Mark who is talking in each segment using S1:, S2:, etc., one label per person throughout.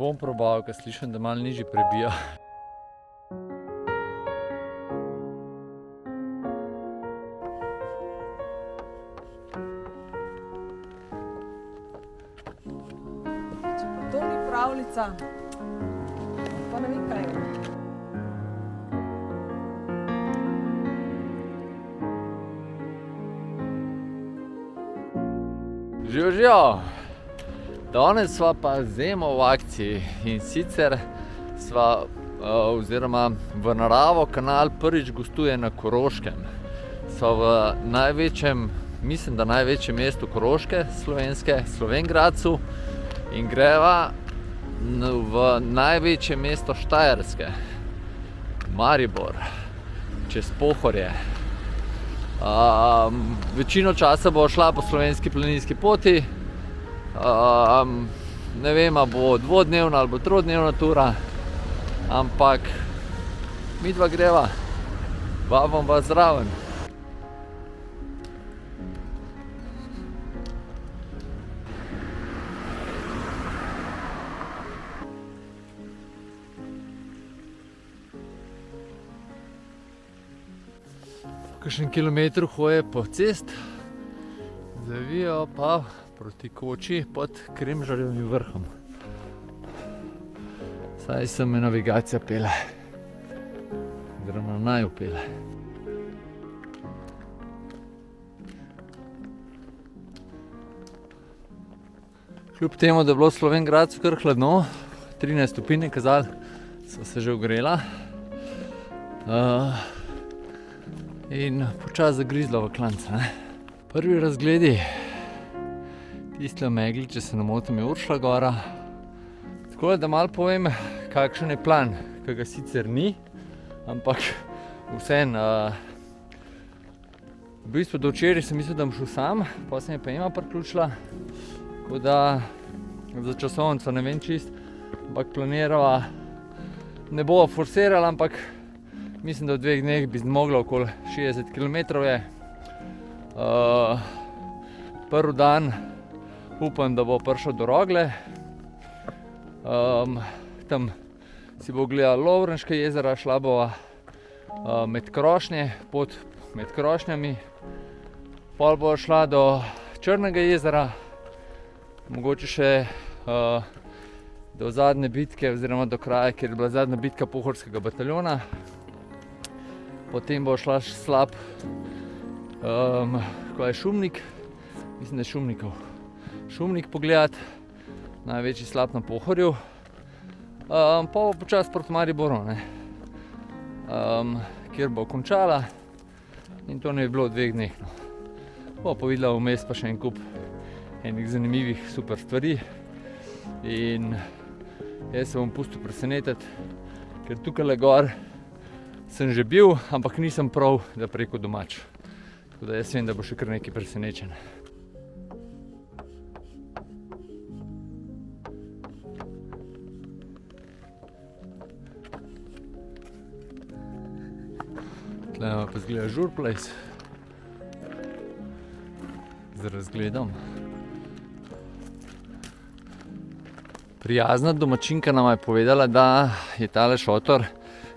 S1: bom probal, ker slišim, da malo nižji prebija.
S2: To ni pravljica, pa ne vem kaj.
S1: Živijo! Danes sva pa z Emo v akciji in sicer sva oziroma v naravo kanal prvič gostuje na Koroškem. Sva v največjem, mislim, da največjem mestu Koroške, slovenske, Slovenj Gradcu, in greva v največje mesto Štajerske, Maribor, čez Pohorje. Večino časa bo šla po slovenski planinski poti. Ne vem, a bo dvodnevna ali bo trodnevna tura, ampak midva greva, vabim vas zraven. Kakšen kilometer hoje po cest, zavijo pa proti koči pod Kremžarjevim vrhom. Saj se me navigacija pele, oziroma naj upele. Kljub temu, da je bilo v Slovenj Gradcu kar hladno, 13 stopinj je kazalo, sva se že ogrela. In počasi zagrizla v klanca, ne. Prvi razgledi, tiste megli, če se ne motim, je Uršlja gora. Tako da malo povem, kakšen je plan, ki ga sicer ni, ampak vseeno. V bistvu do včeraj sem mislil, da bom šel sam, pa se mi pa Ema priključila. Tako da za časovnico ne vem čist, ampak planirava, ne bova forsirala, ampak mislim, da v 2 dneh bi zmogla, okoli 60 kilometrov je. Prvi dan upam, da bo prišel do Rogle. Tam si bo gledala Lovrenška jezera, šla bova med krošnje, pot med krošnjami. Pol bova šla do Črnega jezera, mogoče še do zadnje bitke oziroma do kraja, kjer je bila zadnja bitka Pohorskega bataljona. Potem bo šla slab, ko je Šumnik, mislim, da je Šumnikov. Šumnik pogledat, največji slap na Pohorju. Pa bo počasi proti Mariboru, ne. Kjer bo končala in to ne bi bilo v 2 dneh, no. Bo pa videla vmes pa še en kup enih zanimivih super stvari in jaz se bom pustil presenetiti, ker tukajle gor sem že bil, ampak nisem prav, da preko domač. Tako da jaz vem, da bo še kar nekaj presenečen. Tle pa zgleda Žurplejs z razgledom. Prijazna domačinka nama je povedala, da je tale šotor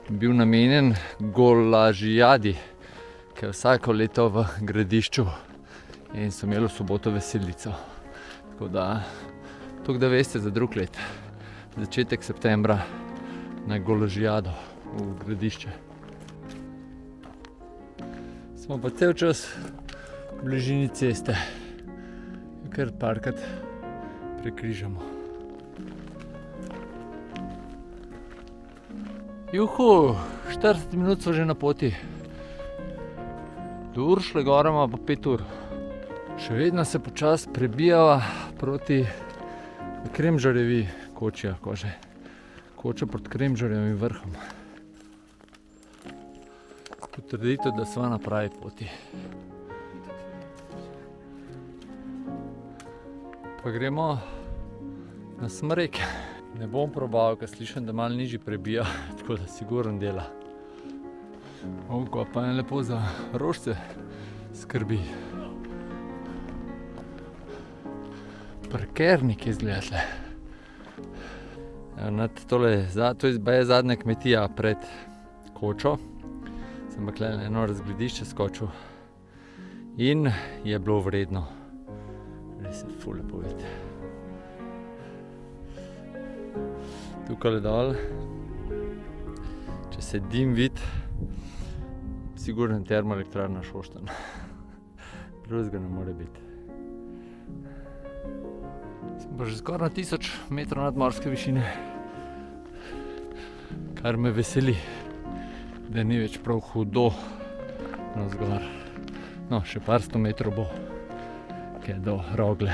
S1: bil namenjen Golažijadi, ki je vsako leto v Gradišču in so imeli v soboto veselico. Tako da, toliko da veste za drug let, začetek septembra na Golažijado v Gradišče. Smo pa cel čas v bližini ceste, kar parkrat prekrižamo. Juhu, 40 minut so že na poti. Do Uršlje gore ima pa 5 ur. Še vedno se počasi prebijava proti Kremžarjevi koči, koča proti Kremžarjevim vrhom. Potrditev, da sva na pravi poti. Pa gremo na Smrek. Ne bom probal, ker slišim, da malo nižji prebija, tako da sigurno dela. Ko pa je lepo za rožce skrbi. Parkernik izgleda tle. To je zadnja kmetija pred kočo. Sem pa tukaj na eno razgledišče skočil in je bilo vredno. Res je ful lepo videti. Tukaj dol, če se dim vidi, sigurno termoelektrarna Šoštanj. Drugega ne more biti. Sem pa že skoraj na 1000 metrov nadmorske višine, kar me veseli, da ni več prav hudo navzgor. No, še par 100 metrov bo, ki je do Rogle.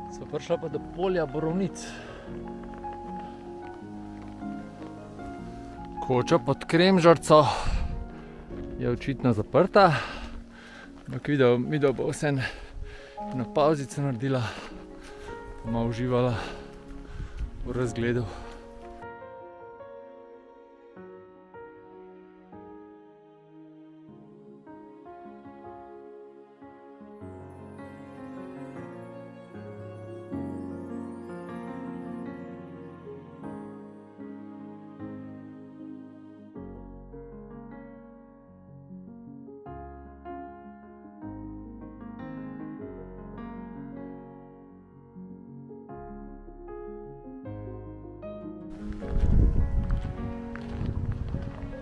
S1: Sva prišla pa do polja borovnic. Koča pod Kremžarco je očitno zaprta, ampak videl bo vseeno eno pavzico naredila, pa malo uživala v razgledu.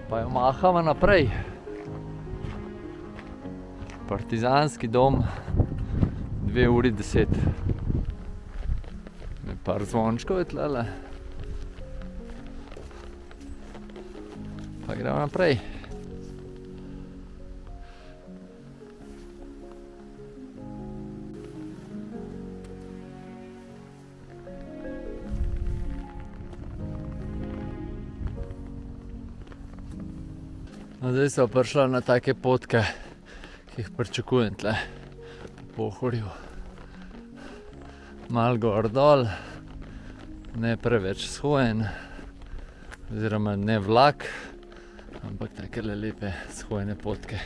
S1: Pa jo mahava naprej. Partizanski dom, 2:10. Par zvončkov je tlele. Pa gremo naprej. No, zdaj sem prišla na take potke, ki jih pričakujem tle po Pohorju. Malo gor dol, ne preveč shojen, oziroma ne vlak, ampak take lepe shojene potke.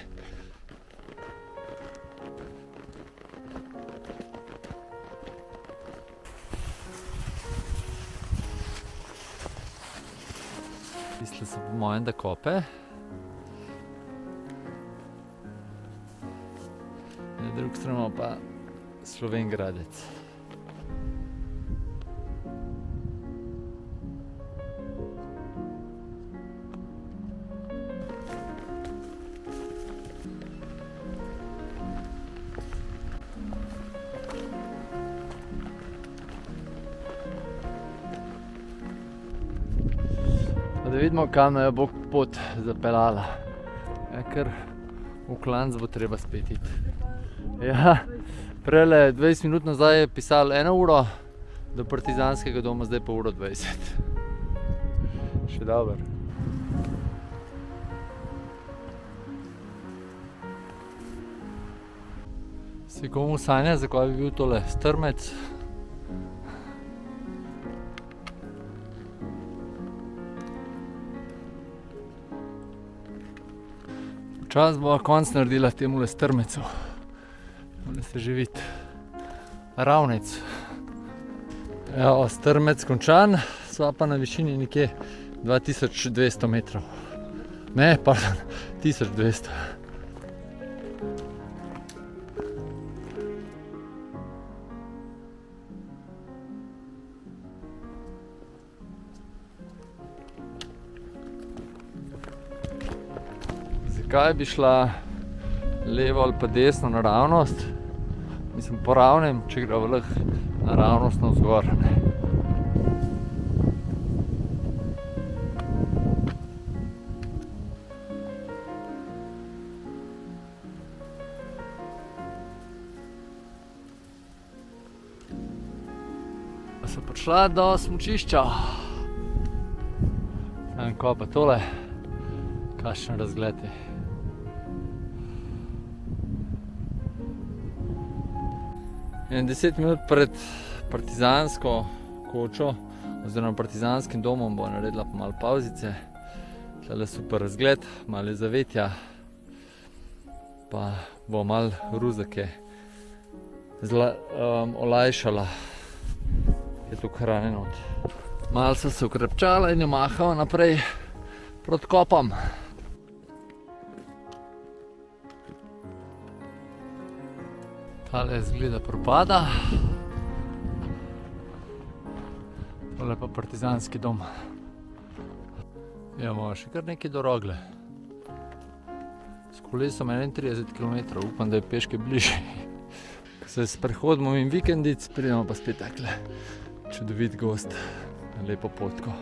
S1: Tisle so po mojem da Kope. Na drugi strani pa Slovenj Gradec. Da vidimo, kam jo bo pot zapeljala. Ker v klanc bo treba spet iti. Ja, prejle 20 minut nazaj je pisalo 1 uro do partizanskega doma, zdaj pa 1:20. Še dobro. Si komu sanja, zakaj bi bil tole strmec? Včas bova konc naredila temule strmecu. Tole se že vidi. Ravnec. Evo, strmec končan, sva pa na višini nekje 2200 metrov. Ne, pardon, 1200. Zakaj bi šla levo ali pa desno naravnost? Mislim, po ravnem, če gre lahko naravnost navzgor. Pa sem prišla do smučišča. Tam ko pa tole, kakšen razgled je. In 10 minut pred partizansko kočo oziroma partizanskim domom bo naredila pa malo pauzice. Tule super razgled, malo zavetja, pa bo malo ruzake olajšala, je tu hrane not. Malo so se ukrepčala in jo mahal naprej proti kopam. Tale zgleda propada. Tole pa partizanski dom. Imamo še kar nekaj do Rogle. S kolesom 31 km, upam, da je peške bližje. Ko se sprehodimo in vikendic, pridemo pa spet takle čudovit gost na lepo potko.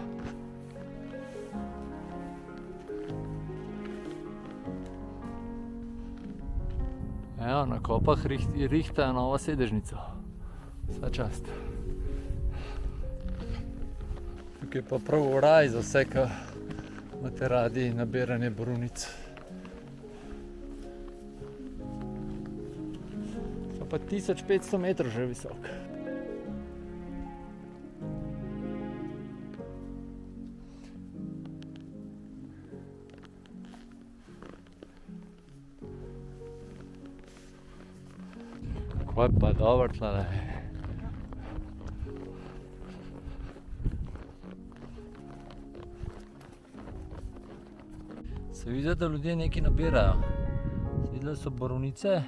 S1: Evo, na kopah rihtajo novo sedežnico. Vsa čast. Tukaj pa prav raj za vse, ki imate radi nabiranje borovnic. Pa 1500 metrov že visok. Kako je pa dobro tlele. Se vidi, da ljudje nekaj nabirajo. Videli so borovnice,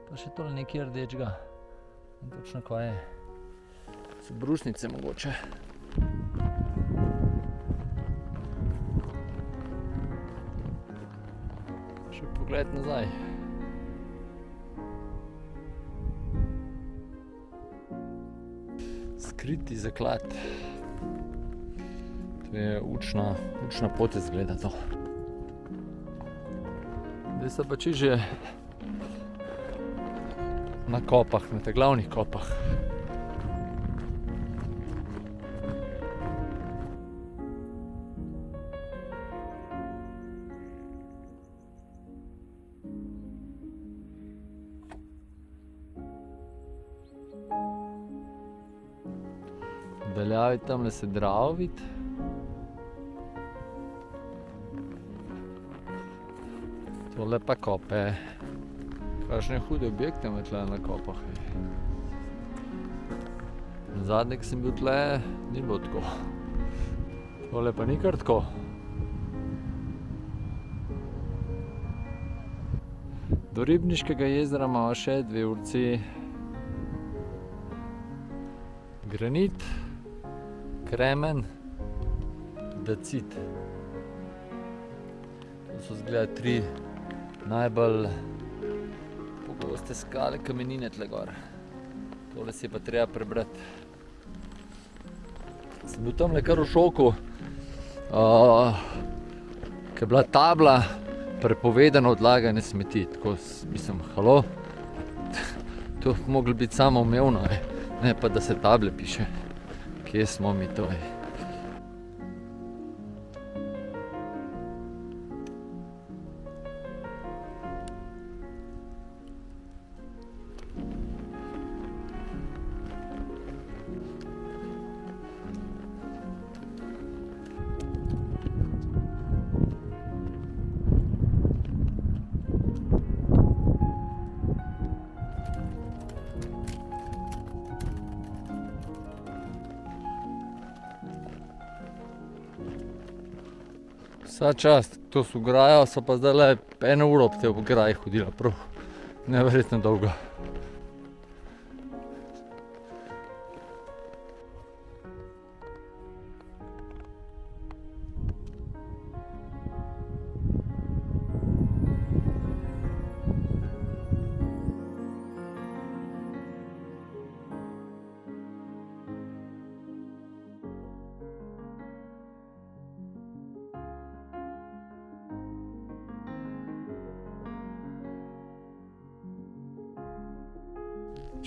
S1: pa še tole nekaj rdečega. In točno kva je. So brusnice mogoče. Še pogled nazaj. Skriti zaklad. To je učna pot izgleda to. Zdaj se pa čiže na kopah, na teh glavnih kopah. V daljavi tamle se Dravo vidi. Tole pa kope. Kakšne hude objekte ima tle na kopah. Zadnje, ko sem bil tle, ni bilo tako. Tole pa ni kar tako. Do Ribniškega jezera imamo še 2 urci. Granit, kremen, dacit. To so zgleda 3 najbolj pogoste skale, kamenine tle gor. Tole si je pa treba prebrati. Sem bil tamle kar v šoku, ko je bila tabla prepovedano odlaganje smeti. Tako mislim, halo, to bi moglo biti samoumevno, ne pa da se table piše. Kje smo mi to? Vsa čast, to so ograjo, so pa zdaj le 1 uro ob tej ograji hodila, prav neverjetno dolgo.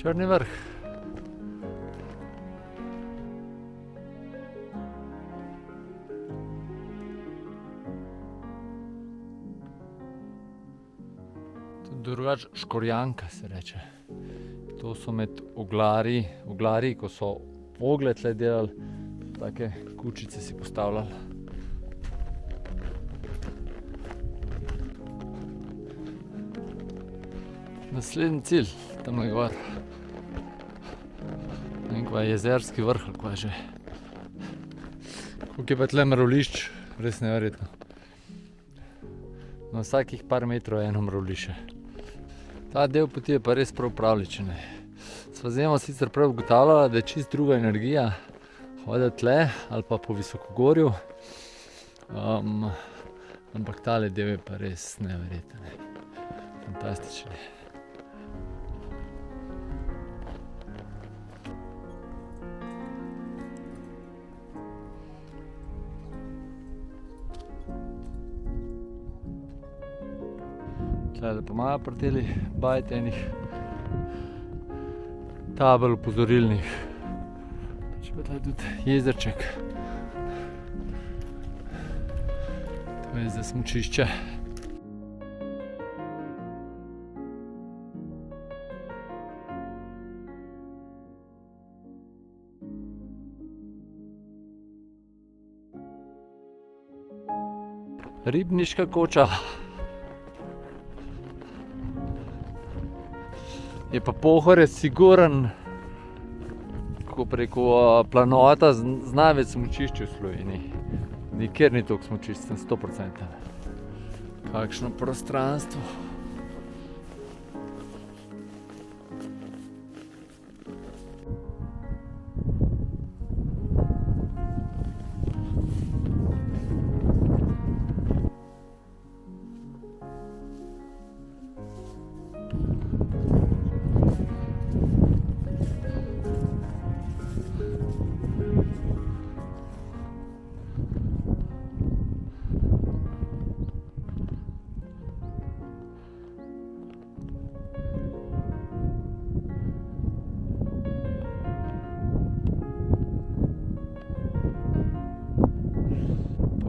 S1: Črni vrh. Drugače Škorjanka se reče. To so med oglarji, ko so oglje tle delali, take kučice si postavljali. Naslednji cilj, tamle gor. Ne vem, kva je Jezerski vrh ali kva je že. Koliko je pa tle mravljišč, res neverjetno. Na vsakih par metrov je eno mravljišče. Ta del poti je pa res prav pravličen. Sva z Emo sicer prav ugotavljala, da je čist druga energija hoditi tle ali pa po visokogorju. Ampak tale del je pa res neverjeten. Fantastičen. Tlele pa imajo pri teli bajti enih tabel opozorilnih. Če pa tle tudi jezerček. To je za smučišče. Ribniška koča. Je pa Pohorje siguren, ko preko planota z največ smučišč v Sloveniji. Nikjer ni toliko smučišč, sem 100%. Kakšno prostranstvo.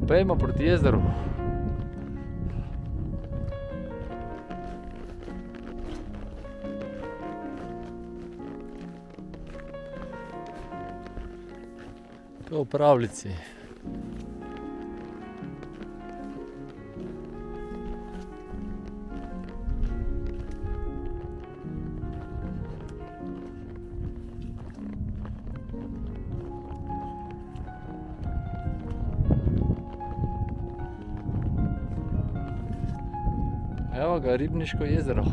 S1: Pojdimo proti jezeru. To v pravljici. Evo ga, Ribniško jezero.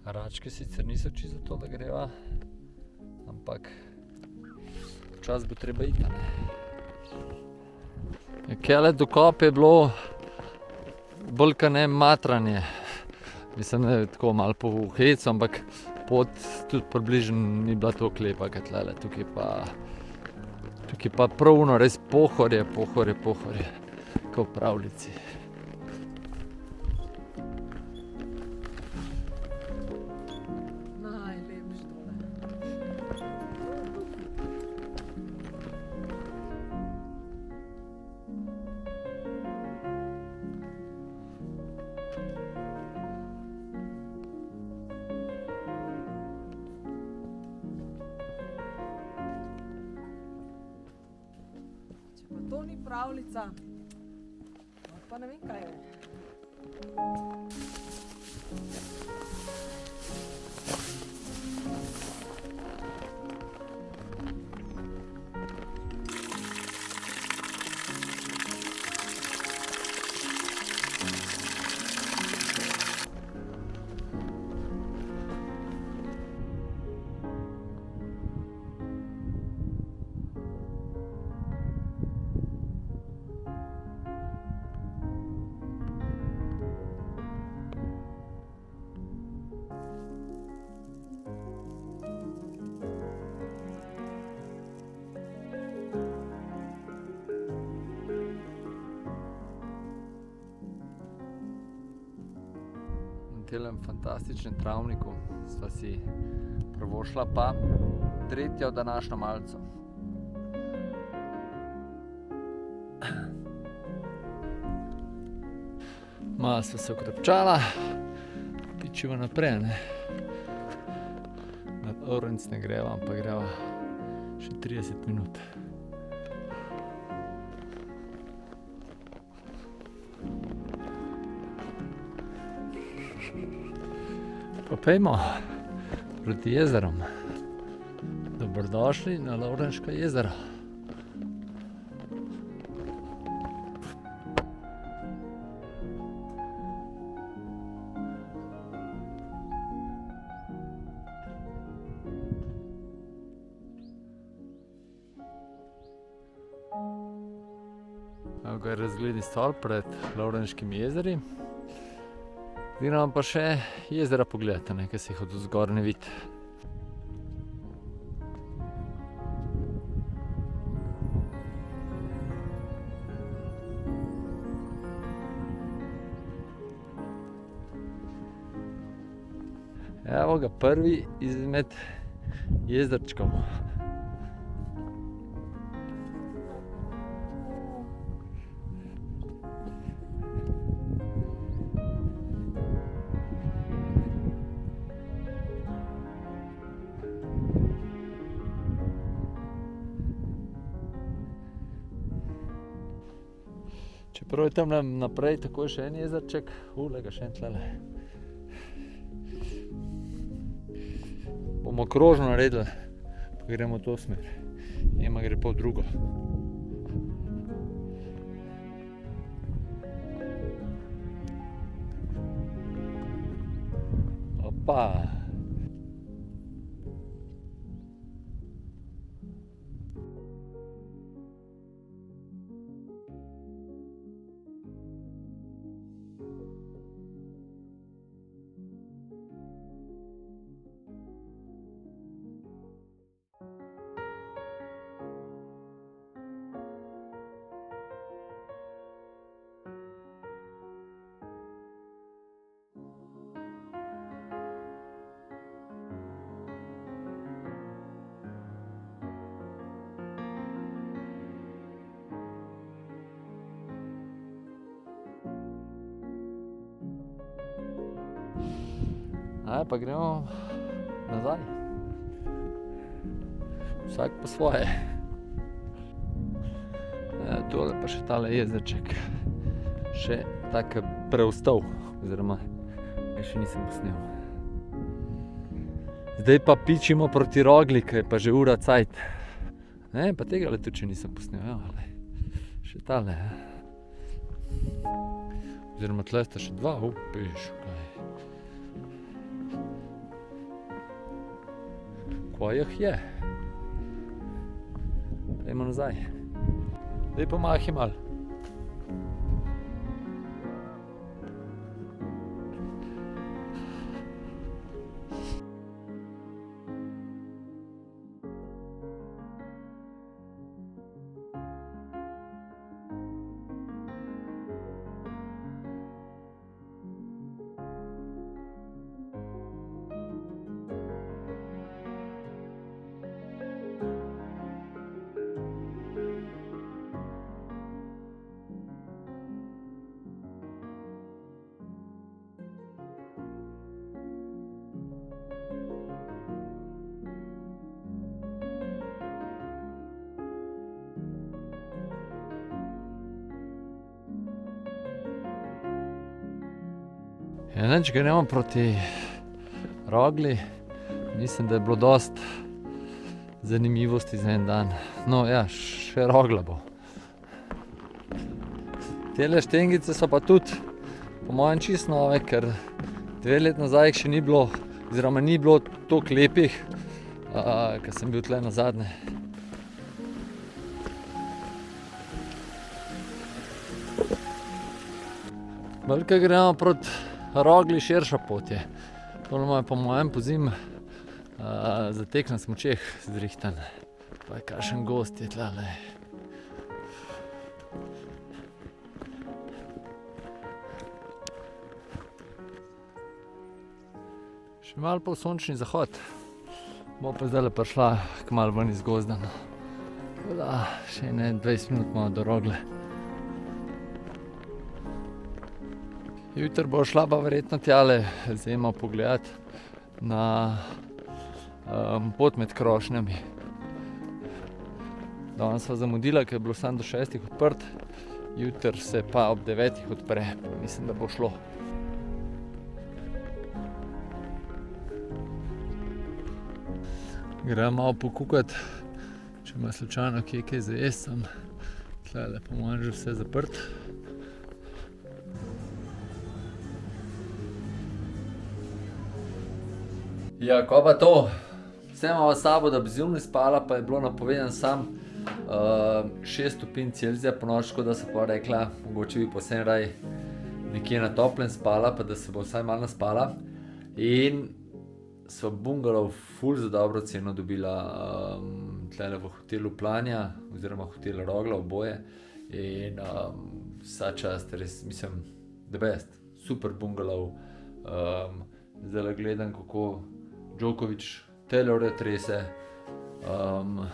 S1: Račke sicer niso čisto to, da greva, ampak včasih bo treba iti, ne. Kele do Kope je bilo bolj ka ne matranje. Mislim, da je tako malo po hecu, ampak pot tudi približno ni bila toliko lepa kot tlele. Tukaj pa pravno res Pohorje, kot v pravljici.
S2: To ni pravljica. Pa ne vem, kaj je.
S1: V tem fantastičnem travniku sva si privoščila pa tretjo današnjo malico. Malo sva se okrepčala, pičiva naprej, ne. Nad Orrenc ne greva, ampak greva še 30 minut. Pa pejmo proti jezerom. Dobrodošli na Lovrenško jezero. Evo ga je razgledni stolp pred Lovrenškimi jezeri. Gremo pa še jezera pogledati, ki se jih od vzgor ne vidi. Evo ga prvi izmed jezerčkov. Čeprav je tam naprej takoj še en jezerček, ga še en tlele. Bomo krožno naredili, pa gremo v to smer. Ema gre pa v drugo. Opa! Ajde, pa gremo nazaj. Vsak po svoje. Tole pa še tale jezerček. Še tak preostal, oziroma še nisem posnel. Zdaj pa pičimo proti Rogli, ker je pa že ura cajt. Ne, pa tega tudi še nisem posnel, še tale. Oziroma tle sta še dva, upiš, kaj. Kaj jih je? Dajmo nazaj. Zdaj pomahi malo. Če gremo proti Rogli, mislim, da je bilo dosti zanimivosti za en dan. No ja, še Rogla bo. Tele štengice so pa tudi po mojem čisto nove, ker 2 leti nazaj jih še ni bilo, oziroma ni bilo toliko lepih, ko sem bil tle nazadnje. Bolj, gremo proti Rogli, širša pot je. Tole je po mojem pozim za tek na smučeh zrihtan. Pa je kakšen gost je tlele. Še malo pa v sončni zahod. Bo pa zdajle prišla kmalu ven iz gozda. Tako da še 20 minut imamo do Rogle. Jutri bo šla pa verjetno tjale Zemo pogledat na pot med krošnjami. Danes sva zamudila, ker je bilo samo do 6 odprt. Jutri se pa ob 9 odpre. Mislim, da bo šlo. Gremo malo pokukat, če ima slučajno kje kaj za jesti, sem tlele po mojem že vse zaprt. Ja, ko pa to? Vse imamo s sabo, da bi zjutraj spala, pa je bilo napovedan sam 6 stopinj Celzija ponoči, da se pa rekla, mogoče bi pa vsem raj nekje na toplem spala, pa da se bo vsaj malo naspala. In sva bungalov ful za dobro ceno dobila tlele v hotelu Planja, oziroma hotel Rogla, oboje. In vsa čast, res mislim, the best, super bungalov. Zdajle gledam, kako Djokovic Taylorja trese, v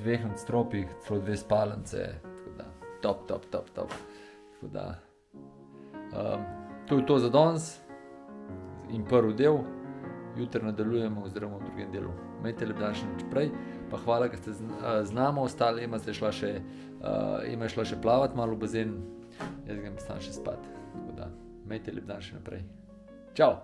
S1: 2 nadstropjih, celo 2 spalnice, tako da top. Tako da to je to za danes in prvi del. Jutri nadaljujemo oziroma v drugem delu. Imejte lep dan še naprej, pa hvala, ker ste z nami ostali. Ima šla še plavat malo v bazen, jaz grem sam še spat. Tako da imejte lep dan še naprej. Čau!